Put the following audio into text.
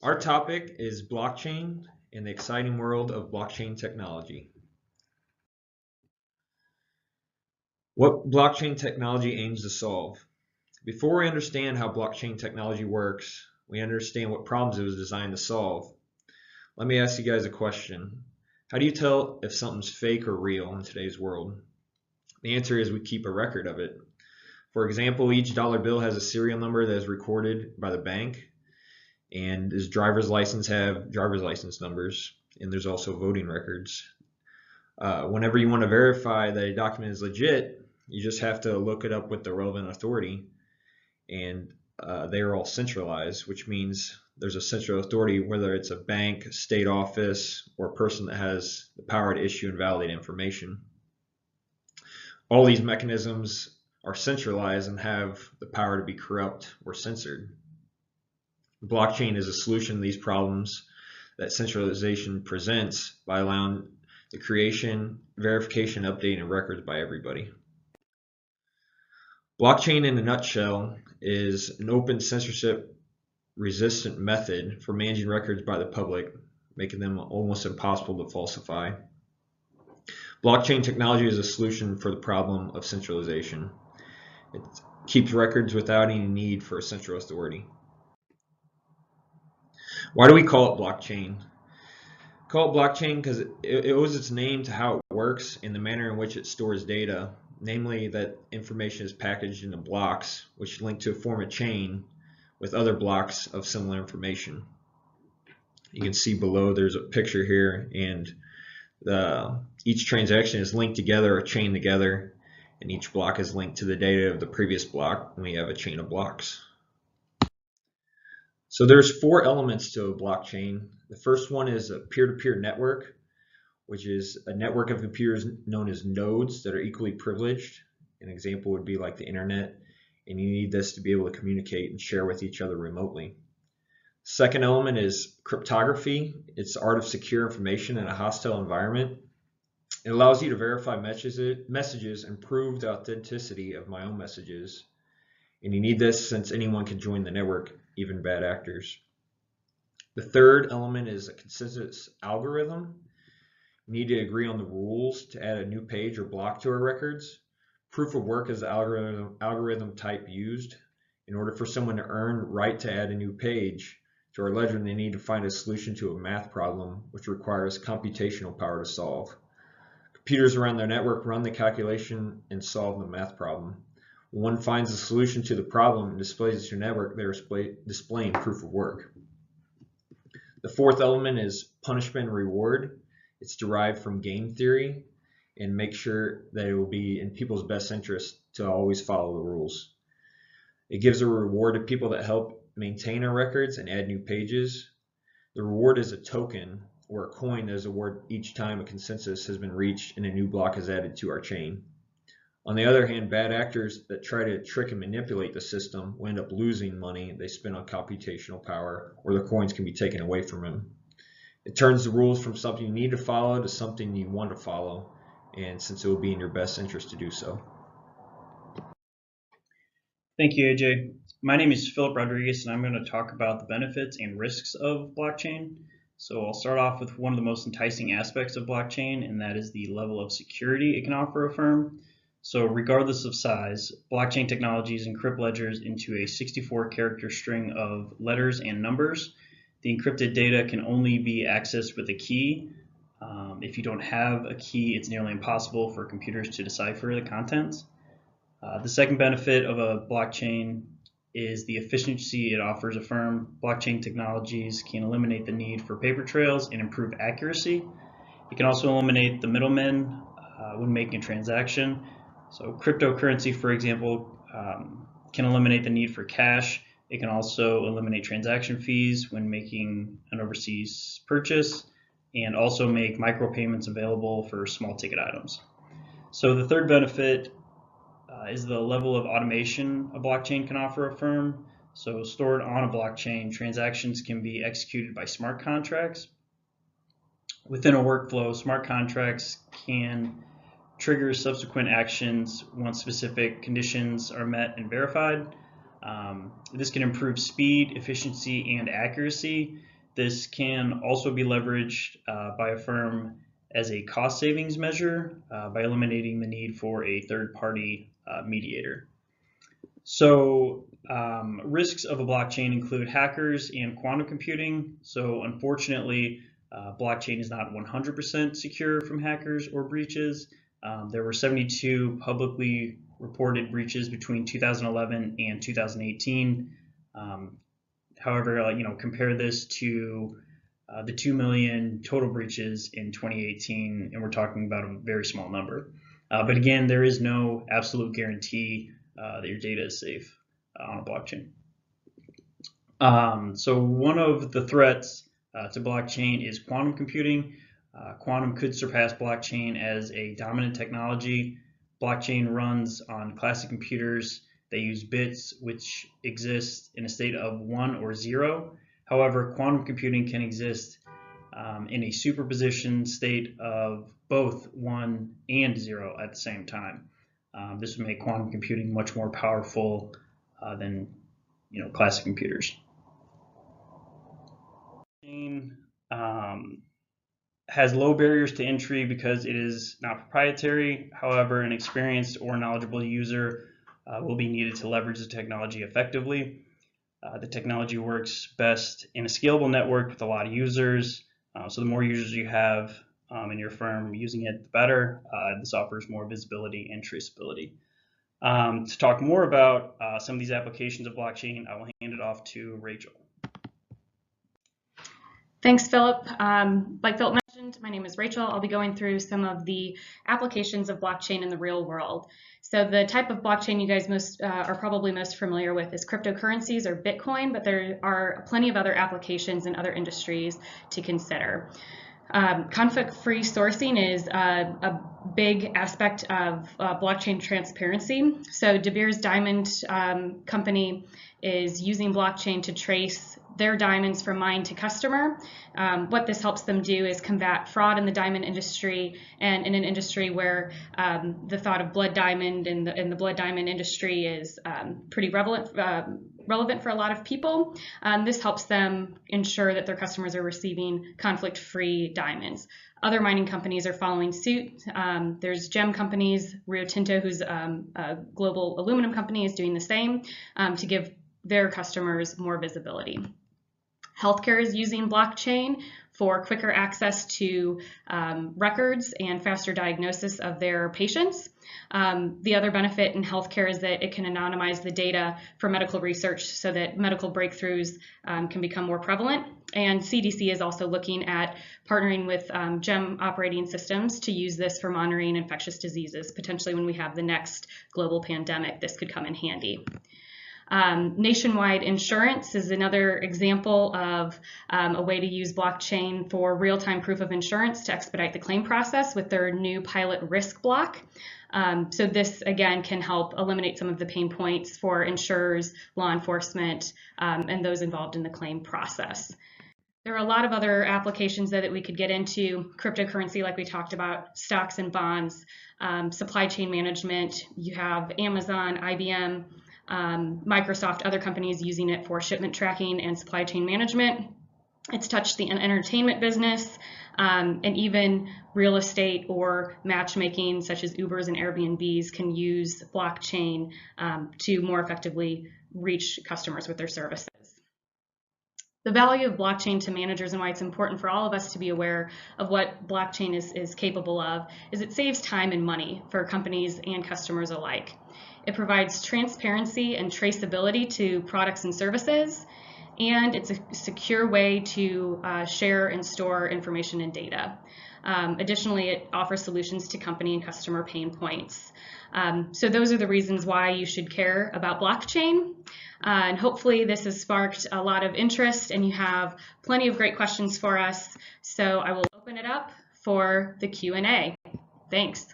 Our topic is blockchain and the exciting world of blockchain technology. What blockchain technology aims to solve. Before we understand how blockchain technology works, we understand what problems it was designed to solve. Let me ask you guys a question. How do you tell if something's fake or real in today's world? The answer is we keep a record of it. For example, each dollar bill has a serial number that is recorded by the bank, and his driver's license have driver's license numbers, and there's also voting records. Whenever you want to verify that a document is legit, you just have to look it up with the relevant authority, and they are all centralized, which means there's a central authority, whether it's a bank, state office, or a person that has the power to issue and validate information. All these mechanisms are centralized and have the power to be corrupt or censored. Blockchain is a solution to these problems that centralization presents by allowing the creation, verification, updating of records by everybody. Blockchain in a nutshell is an open censorship resistant method for managing records by the public, making them almost impossible to falsify. Blockchain technology is a solution for the problem of centralization. It keeps records without any need for a central authority. Why do we call it blockchain? Call it blockchain because it owes its name to how it works and the manner in which it stores data, namely that information is packaged into blocks which link to form a chain with other blocks of similar information. You can see below there's a picture here, and each transaction is linked together or chained together, and each block is linked to the data of the previous block, and we have a chain of blocks. So there's four elements to a blockchain. The first one is a peer-to-peer network, which is a network of computers known as nodes that are equally privileged. An example would be like the internet, and you need this to be able to communicate and share with each other remotely. Second element is cryptography. It's the art of secure information in a hostile environment. It allows you to verify messages and prove the authenticity of my own messages. And you need this since anyone can join the network, even bad actors. The third element is a consensus algorithm. You need to agree on the rules to add a new page or block to our records. Proof of work is the algorithm type used. In order for someone to earn right to add a new page to our ledger, they need to find a solution to a math problem, which requires computational power to solve. Computers around their network run the calculation and solve the math problem. When one finds a solution to the problem and displays it to your network, they're displaying proof of work. The fourth element is punishment and reward. It's derived from game theory and make sure that it will be in people's best interest to always follow the rules. It gives a reward to people that help maintain our records and add new pages. The reward is a token or a coin that is awarded each time a consensus has been reached and a new block is added to our chain. On the other hand, bad actors that try to trick and manipulate the system will end up losing money they spend on computational power, or the coins can be taken away from them. It turns the rules from something you need to follow to something you want to follow, and since it will be in your best interest to do so. Thank you, AJ. My name is Philip Rodriguez, and I'm going to talk about the benefits and risks of blockchain. So I'll start off with one of the most enticing aspects of blockchain, and that is the level of security it can offer a firm. So regardless of size, blockchain technologies encrypt ledgers into a 64-character string of letters and numbers. The encrypted data can only be accessed with a key. If you don't have a key, it's nearly impossible for computers to decipher the contents. The second benefit of a blockchain is the efficiency it offers a firm. Blockchain technologies can eliminate the need for paper trails and improve accuracy. It can also eliminate the middlemen when making a transaction. So cryptocurrency, for example, can eliminate the need for cash. It can also eliminate transaction fees when making an overseas purchase, and also make micropayments available for small ticket items. So the third benefit is the level of automation a blockchain can offer a firm. So stored on a blockchain, transactions can be executed by smart contracts. Within a workflow, smart contracts can trigger subsequent actions once specific conditions are met and verified. This can improve speed, efficiency, and accuracy. This can also be leveraged by a firm as a cost savings measure by eliminating the need for a third-party mediator. So risks of a blockchain include hackers and quantum computing. So unfortunately, blockchain is not 100% secure from hackers or breaches. There were 72 publicly reported breaches between 2011 and 2018. However, compare this to the 2 million total breaches in 2018, and we're talking about a very small number. But again, there is no absolute guarantee that your data is safe on a blockchain. So one of the threats to blockchain is quantum computing. Quantum could surpass blockchain as a dominant technology. Blockchain runs on classic computers. They use bits which exist in a state of 1 or 0. However, quantum computing can exist in a superposition state of both 1 and 0 at the same time. This would make quantum computing much more powerful than classic computers. Blockchain has low barriers to entry because it is not proprietary. However, an experienced or knowledgeable user will be needed to leverage the technology effectively. The technology works best in a scalable network with a lot of users. So the more users you have in your firm using it, the better. This offers more visibility and traceability. To talk more about some of these applications of blockchain, I will hand it off to Rachel. Thanks, Philip. Like Philip mentioned, my name is Rachel. I'll be going through some of the applications of blockchain in the real world. So the type of blockchain you guys are probably most familiar with is cryptocurrencies or Bitcoin, but there are plenty of other applications in other industries to consider. Conflict-free sourcing is a big aspect of blockchain transparency. So De Beers Diamond company is using blockchain to trace their diamonds from mine to customer. What this helps them do is combat fraud in the diamond industry, and in an industry where the thought of blood diamond and the blood diamond industry is pretty relevant for a lot of people. This helps them ensure that their customers are receiving conflict-free diamonds. Other mining companies are following suit. There's gem companies. Rio Tinto, who's a global aluminum company, is doing the same to give their customers more visibility. Healthcare is using blockchain for quicker access to records and faster diagnosis of their patients. The other benefit in healthcare is that it can anonymize the data for medical research so that medical breakthroughs can become more prevalent. And CDC is also looking at partnering with GEM operating systems to use this for monitoring infectious diseases. Potentially when we have the next global pandemic, this could come in handy. Nationwide Insurance is another example of a way to use blockchain for real-time proof of insurance to expedite the claim process with their new pilot risk block. So this, again, can help eliminate some of the pain points for insurers, law enforcement, and those involved in the claim process. There are a lot of other applications that we could get into. Cryptocurrency, like we talked about, stocks and bonds, supply chain management. You have Amazon, IBM, Microsoft, other companies using it for shipment tracking and supply chain management. It's touched the entertainment business, and even real estate or matchmaking, such as Ubers and Airbnbs, can use blockchain to more effectively reach customers with their services. The value of blockchain to managers and why it's important for all of us to be aware of what blockchain is capable of is it saves time and money for companies and customers alike. It provides transparency and traceability to products and services, and it's a secure way to share and store information and data. Additionally, it offers solutions to company and customer pain points. So those are the reasons why you should care about blockchain. And hopefully this has sparked a lot of interest and you have plenty of great questions for us. So I will open it up for the Q&A. Thanks.